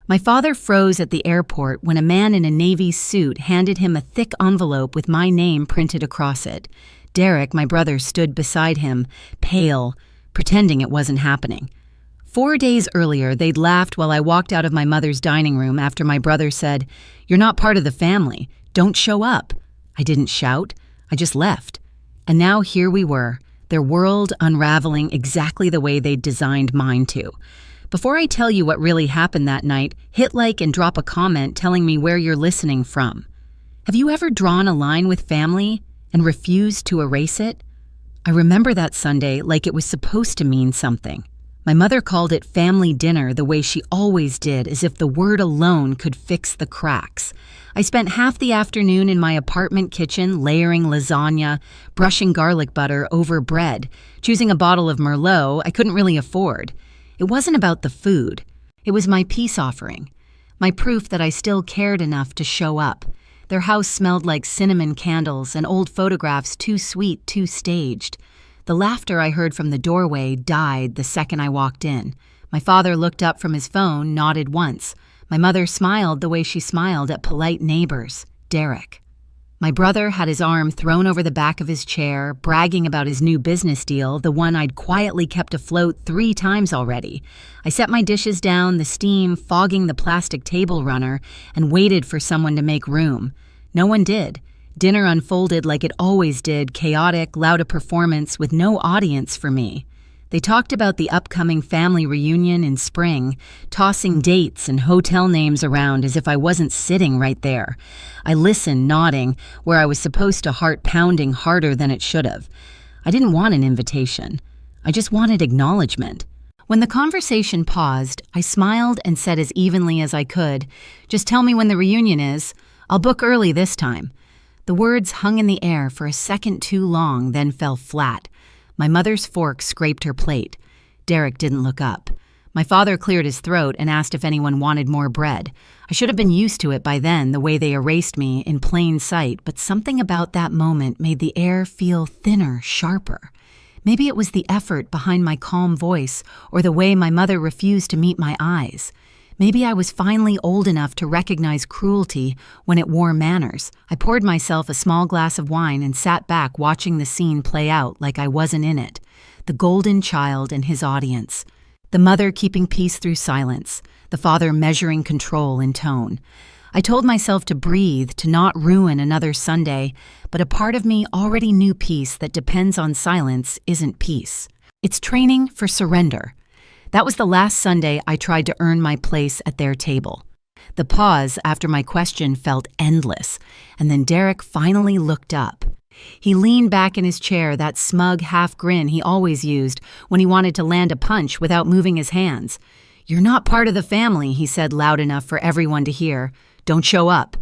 My father froze at the airport when a man in a Navy suit handed him a thick envelope with my name printed across it. Derek, my brother, stood beside him, pale, pretending it wasn't happening. 4 days earlier, they'd laughed while I walked out of my mother's dining room after my brother said, "You're not part of the family. Don't show up." I didn't shout. I just left. And now here we were, their world unraveling exactly the way they'd designed mine to. Before I tell you what really happened that night, hit like and drop a comment telling me where you're listening from. Have you ever drawn a line with family and refused to erase it? I remember that Sunday like it was supposed to mean something. My mother called it family dinner the way she always did, as if the word alone could fix the cracks. I spent half the afternoon in my apartment kitchen layering lasagna, brushing garlic butter over bread, choosing a bottle of Merlot I couldn't really afford. It wasn't about the food. It was my peace offering, my proof that I still cared enough to show up. Their house smelled like cinnamon candles and old photographs too sweet, too staged. The laughter I heard from the doorway died the second I walked in. My father looked up from his phone, nodded once. My mother smiled the way she smiled at polite neighbors, Derek. My brother had his arm thrown over the back of his chair, bragging about his new business deal, the one I'd quietly kept afloat 3 times already. I set my dishes down, the steam fogging the plastic table runner, and waited for someone to make room. No one did. Dinner unfolded like it always did, chaotic, loud a performance with no audience for me. They talked about the upcoming family reunion in spring, tossing dates and hotel names around as if I wasn't sitting right there. I listened, nodding, where I was supposed to heart pounding harder than it should have. I didn't want an invitation. I just wanted acknowledgement. When the conversation paused, I smiled and said as evenly as I could, "Just tell me when the reunion is. I'll book early this time." The words hung in the air for a second too long, then fell flat. My mother's fork scraped her plate. Derek didn't look up. My father cleared his throat and asked if anyone wanted more bread. I should have been used to it by then, the way they erased me in plain sight, but something about that moment made the air feel thinner, sharper. Maybe it was the effort behind my calm voice or the way my mother refused to meet my eyes. Maybe I was finally old enough to recognize cruelty when it wore manners. I poured myself a small glass of wine and sat back watching the scene play out like I wasn't in it. The golden child and his audience. The mother keeping peace through silence. The father measuring control in tone. I told myself to breathe, to not ruin another Sunday, but a part of me already knew peace that depends on silence isn't peace. It's training for surrender. That was the last Sunday I tried to earn my place at their table. The pause after my question felt endless, and then Derek finally looked up. He leaned back in his chair, that smug half grin he always used when he wanted to land a punch without moving his hands. "You're not part of the family," he said loud enough for everyone to hear. "Don't show up."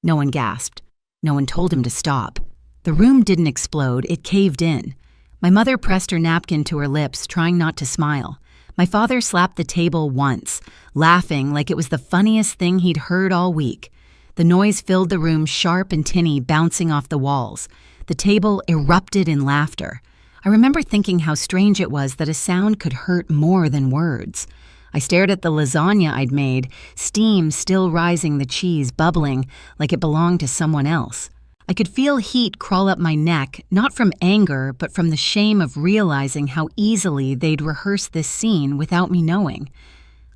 No one gasped. No one told him to stop. The room didn't explode, it caved in. My mother pressed her napkin to her lips, trying not to smile. My father slapped the table once, laughing like it was the funniest thing he'd heard all week. The noise filled the room, sharp and tinny, bouncing off the walls. The table erupted in laughter. I remember thinking how strange it was that a sound could hurt more than words. I stared at the lasagna I'd made, steam still rising, the cheese bubbling like it belonged to someone else. I could feel heat crawl up my neck, not from anger, but from the shame of realizing how easily they'd rehearsed this scene without me knowing.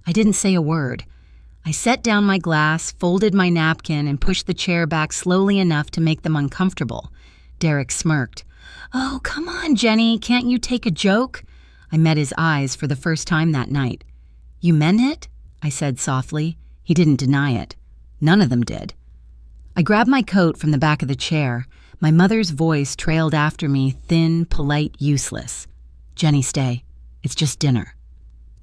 I didn't say a word. I set down my glass, folded my napkin, and pushed the chair back slowly enough to make them uncomfortable. Derek smirked. "Oh, come on, Jennie, can't you take a joke?" I met his eyes for the first time that night. "You meant it?" I said softly. He didn't deny it. None of them did. I grabbed my coat from the back of the chair. My mother's voice trailed after me, thin, polite, useless. "Jennie, stay. It's just dinner."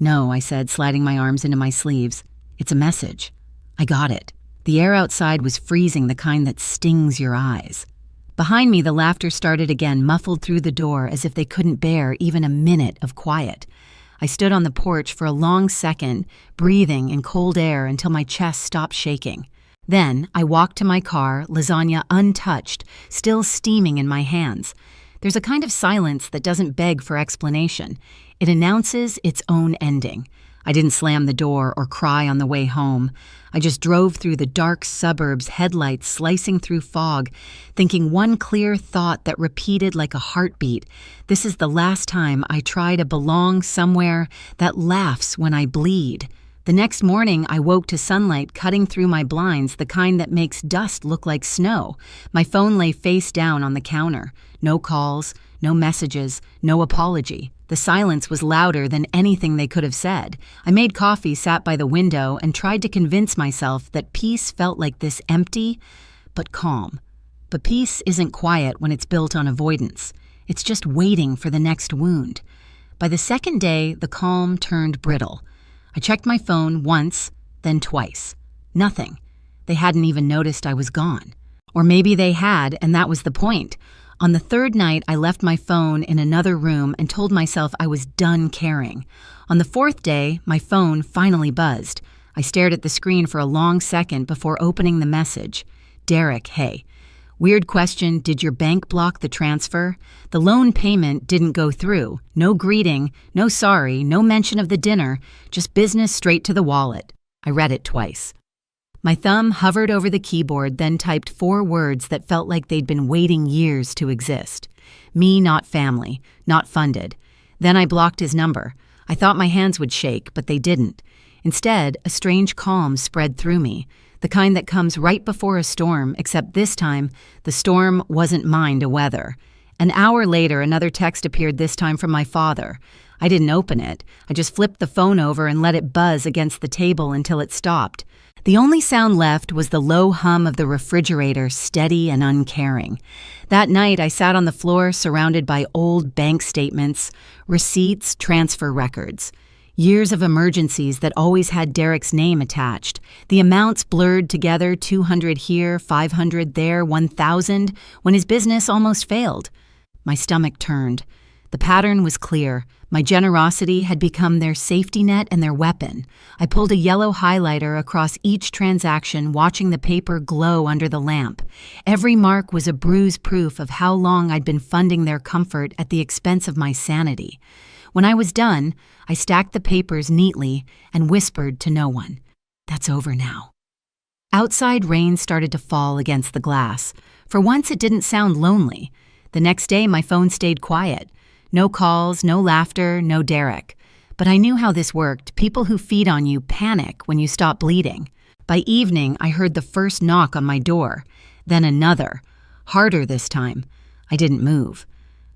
"No," I said, sliding my arms into my sleeves. "It's a message." I got it. The air outside was freezing, the kind that stings your eyes. Behind me, the laughter started again, muffled through the door as if they couldn't bear even a minute of quiet. I stood on the porch for a long second, breathing in cold air until my chest stopped shaking. Then I walked to my car, lasagna untouched, still steaming in my hands. There's a kind of silence that doesn't beg for explanation. It announces its own ending. I didn't slam the door or cry on the way home. I just drove through the dark suburbs, headlights slicing through fog, thinking one clear thought that repeated like a heartbeat. This is the last time I try to belong somewhere that laughs when I bleed. The next morning, I woke to sunlight cutting through my blinds, the kind that makes dust look like snow. My phone lay face down on the counter. No calls, no messages, no apology. The silence was louder than anything they could have said. I made coffee, sat by the window, and tried to convince myself that peace felt like this empty, but calm. But peace isn't quiet when it's built on avoidance. It's just waiting for the next wound. By the second day, the calm turned brittle. I checked my phone once, then twice. Nothing. They hadn't even noticed I was gone. Or maybe they had, and that was the point. On the third night, I left my phone in another room and told myself I was done caring. On the fourth day, my phone finally buzzed. I stared at the screen for a long second before opening the message. Derek, hey. Weird question, did your bank block the transfer? The loan payment didn't go through. No greeting, no sorry, no mention of the dinner, just business straight to the wallet. I read it twice. My thumb hovered over the keyboard, then typed 4 words that felt like they'd been waiting years to exist. Me, not family, not funded. Then I blocked his number. I thought my hands would shake, but they didn't. Instead, a strange calm spread through me, the kind that comes right before a storm, except this time, the storm wasn't mine to weather. An hour later, another text appeared, this time from my father. I didn't open it. I just flipped the phone over and let it buzz against the table until it stopped. The only sound left was the low hum of the refrigerator, steady and uncaring. That night, I sat on the floor surrounded by old bank statements, receipts, transfer records. Years of emergencies that always had Derek's name attached. The amounts blurred together, 200 here, 500 there, 1,000, when his business almost failed. My stomach turned. The pattern was clear. My generosity had become their safety net and their weapon. I pulled a yellow highlighter across each transaction, watching the paper glow under the lamp. Every mark was a bruise proof of how long I'd been funding their comfort at the expense of my sanity. When I was done, I stacked the papers neatly and whispered to no one. That's over now. Outside, rain started to fall against the glass. For once, it didn't sound lonely. The next day, my phone stayed quiet. No calls, no laughter, no Derek. But I knew how this worked. People who feed on you panic when you stop bleeding. By evening, I heard the first knock on my door. Then another. Harder this time. I didn't move.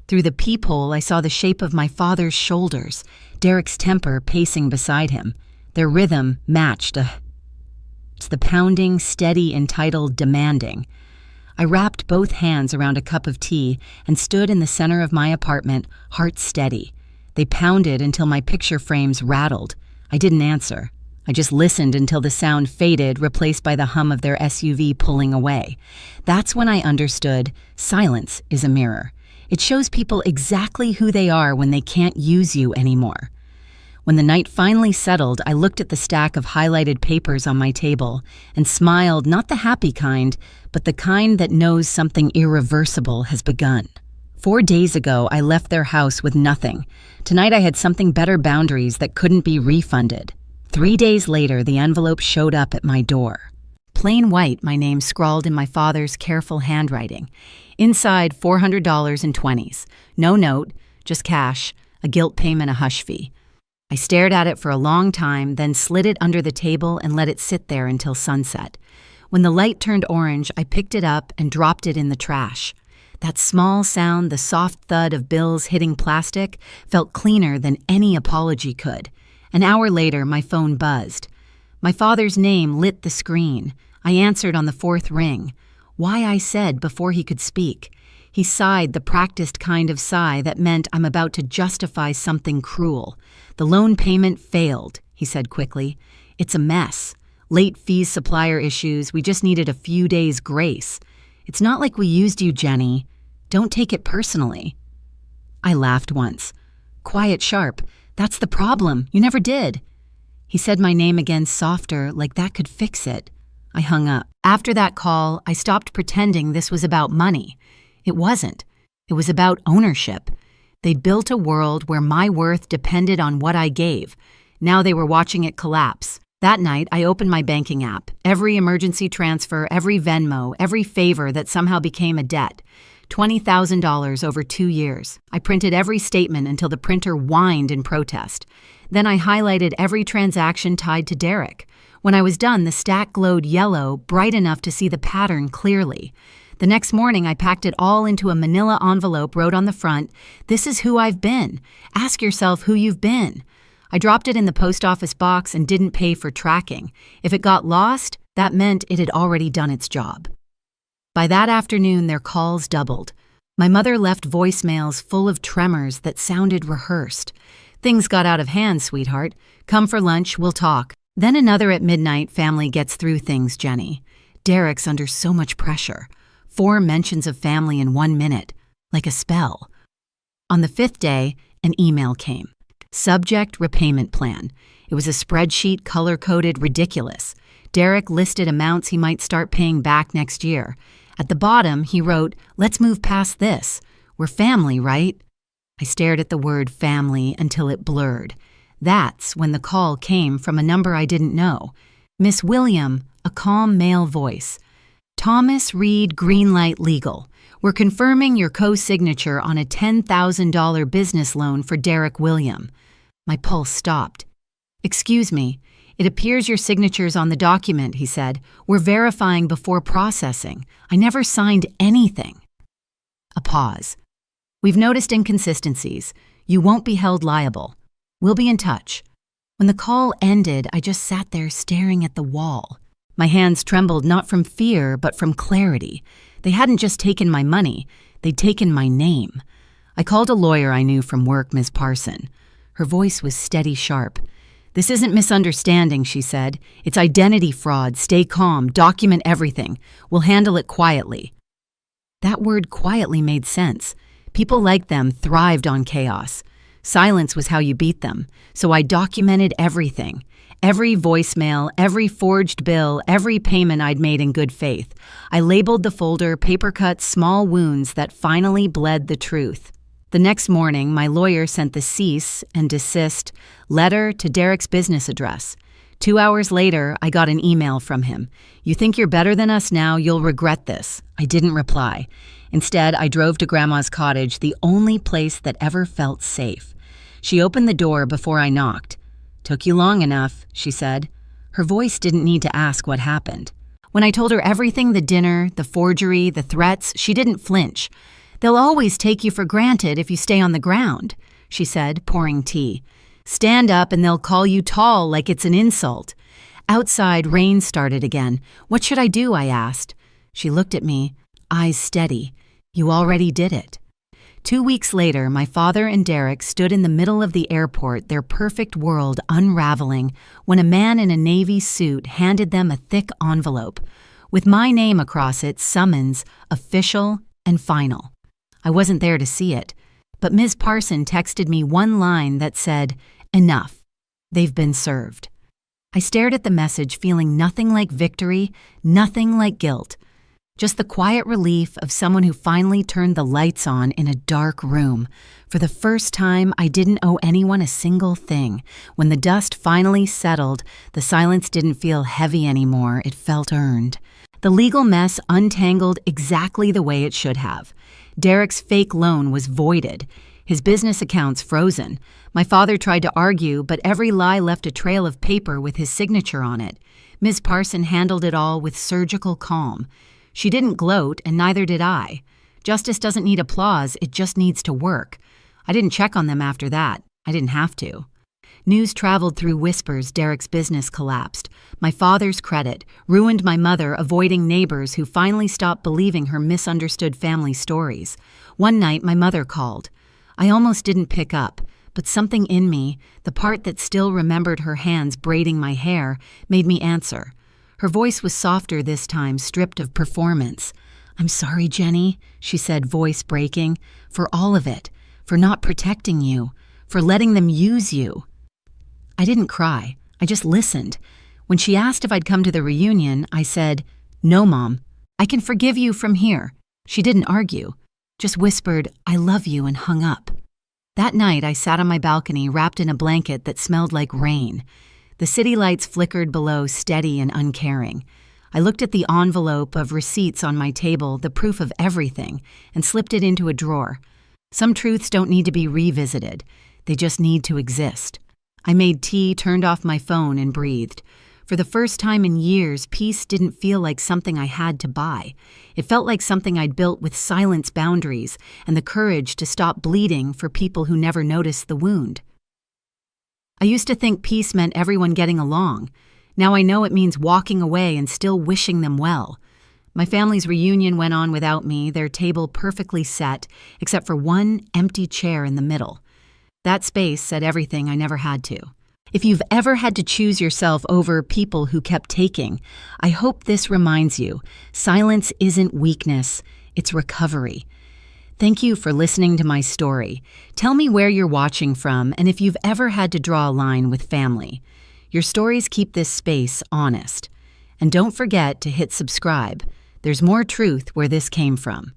Through the peephole, I saw the shape of my father's shoulders, Derek's temper pacing beside him. Their rhythm matched. It's the pounding, steady, entitled, demanding. I wrapped both hands around a cup of tea and stood in the center of my apartment, heart steady. They pounded until my picture frames rattled. I didn't answer. I just listened until the sound faded, replaced by the hum of their SUV pulling away. That's when I understood silence is a mirror. It shows people exactly who they are when they can't use you anymore. When the night finally settled, I looked at the stack of highlighted papers on my table and smiled, not the happy kind, but the kind that knows something irreversible has begun. 4 days ago, I left their house with nothing. Tonight I had something better, boundaries that couldn't be refunded. 3 days later, the envelope showed up at my door. Plain white, my name scrawled in my father's careful handwriting. Inside, $400 in 20s. No note, just cash, a guilt payment, a hush fee. I stared at it for a long time, then slid it under the table and let it sit there until sunset. When the light turned orange, I picked it up and dropped it in the trash. That small sound, the soft thud of bills hitting plastic, felt cleaner than any apology could. An hour later, my phone buzzed. My father's name lit the screen. I answered on the 4th ring. Why, I said before he could speak. He sighed, the practiced kind of sigh that meant I'm about to justify something cruel. The loan payment failed, he said quickly. It's a mess. Late fees, supplier issues, we just needed a few days' grace. It's not like we used you, Jennie. Don't take it personally. I laughed once. Quiet, sharp. That's the problem. You never did. He said my name again, softer, like that could fix it. I hung up. After that call, I stopped pretending this was about money. It wasn't. It was about ownership. They'd built a world where my worth depended on what I gave, Now they were watching it collapse. That night, I opened my banking app. Every emergency transfer, every Venmo, every favor that somehow became a debt. $20,000 over 2 years. I printed every statement until the printer whined in protest. Then I highlighted every transaction tied to Derek. When I was done, the stack glowed yellow, bright enough to see the pattern clearly. The next morning, I packed it all into a manila envelope, wrote on the front, "This is who I've been. Ask yourself who you've been." I dropped it in the post office box and didn't pay for tracking. If it got lost, that meant it had already done its job. By that afternoon, their calls doubled. My mother left voicemails full of tremors that sounded rehearsed. "Things got out of hand, sweetheart. Come for lunch, we'll talk." Then another at midnight, "Family gets through things, Jenny. Derek's under so much pressure. 4 mentions of family in 1 minute, like a spell." On the 5th day, an email came. Subject: repayment plan. It was a spreadsheet, color-coded, ridiculous. Derek listed amounts he might start paying back next year. At the bottom, he wrote, "Let's move past this. We're family, right?" I stared at the word family until it blurred. That's when the call came from a number I didn't know. "Miss William," a calm male voice. "Thomas Reed Greenlight Legal. We're confirming your co-signature on a $10,000 business loan for Derek William." My pulse stopped. "Excuse me, it appears your signature's on the document," he said. "We're verifying before processing. I never signed anything." A pause. "We've noticed inconsistencies. You won't be held liable. We'll be in touch." When the call ended, I just sat there staring at the wall. My hands trembled not from fear, but from clarity. They hadn't just taken my money, they'd taken my name. I called a lawyer I knew from work, Ms. Parson. Her voice was steady sharp. "This isn't misunderstanding," she said. "It's identity fraud. Stay calm. Document everything. We'll handle it quietly." That word quietly made sense. People like them thrived on chaos. Silence was how you beat them. So I documented everything. Every voicemail, every forged bill, every payment I'd made in good faith. I labeled the folder paper cuts, small wounds that finally bled the truth. The next morning, my lawyer sent the cease and desist letter to Derek's business address. 2 hours later, I got an email from him. "You think you're better than us now? You'll regret this." I didn't reply. Instead, I drove to Grandma's cottage, the only place that ever felt safe. She opened the door before I knocked. "Took you long enough," she said. Her voice didn't need to ask what happened. When I told her everything, the dinner, the forgery, the threats, she didn't flinch. "They'll always take you for granted if you stay on the ground," she said, pouring tea. "Stand up and they'll call you tall like it's an insult." Outside, rain started again. "What should I do?" I asked. She looked at me, eyes steady. "You already did it." 2 weeks later, my father and Derek stood in the middle of the airport, their perfect world unraveling, when a man in a Navy suit handed them a thick envelope. With my name across it, summons, official, and final. I wasn't there to see it, but Ms. Parson texted me one line that said, "Enough. They've been served." I stared at the message, feeling nothing like victory, nothing like guilt. Just the quiet relief of someone who finally turned the lights on in a dark room. For the first time, I didn't owe anyone a single thing. When the dust finally settled, the silence didn't feel heavy anymore, it felt earned. The legal mess untangled exactly the way it should have. Derek's fake loan was voided. His business accounts frozen. My father tried to argue, but every lie left a trail of paper with his signature on it. Ms. Parson handled it all with surgical calm. She didn't gloat, and neither did I. Justice doesn't need applause, it just needs to work. I didn't check on them after that. I didn't have to. News traveled through whispers. Derek's business collapsed. My father's credit ruined my mother, avoiding neighbors who finally stopped believing her misunderstood family stories. One night, my mother called. I almost didn't pick up, but something in me, the part that still remembered her hands braiding my hair, made me answer. Her voice was softer this time, stripped of performance. "I'm sorry, Jenny," she said, voice breaking, "for all of it, for not protecting you, for letting them use you." I didn't cry. I just listened. When she asked if I'd come to the reunion, I said, "No, Mom. I can forgive you from here." She didn't argue, just whispered, "I love you," and hung up. That night, I sat on my balcony wrapped in a blanket that smelled like rain. The city lights flickered below, steady and uncaring. I looked at the envelope of receipts on my table, the proof of everything, and slipped it into a drawer. Some truths don't need to be revisited. They just need to exist. I made tea, turned off my phone, and breathed. For the first time in years, peace didn't feel like something I had to buy. It felt like something I'd built with silence boundaries and the courage to stop bleeding for people who never noticed the wound. I used to think peace meant everyone getting along. Now I know it means walking away and still wishing them well. My family's reunion went on without me, their table perfectly set, except for one empty chair in the middle. That space said everything I never had to. If you've ever had to choose yourself over people who kept taking, I hope this reminds you, silence isn't weakness, it's recovery. Thank you for listening to my story. Tell me where you're watching from and if you've ever had to draw a line with family. Your stories keep this space honest. And don't forget to hit subscribe. There's more truth where this came from.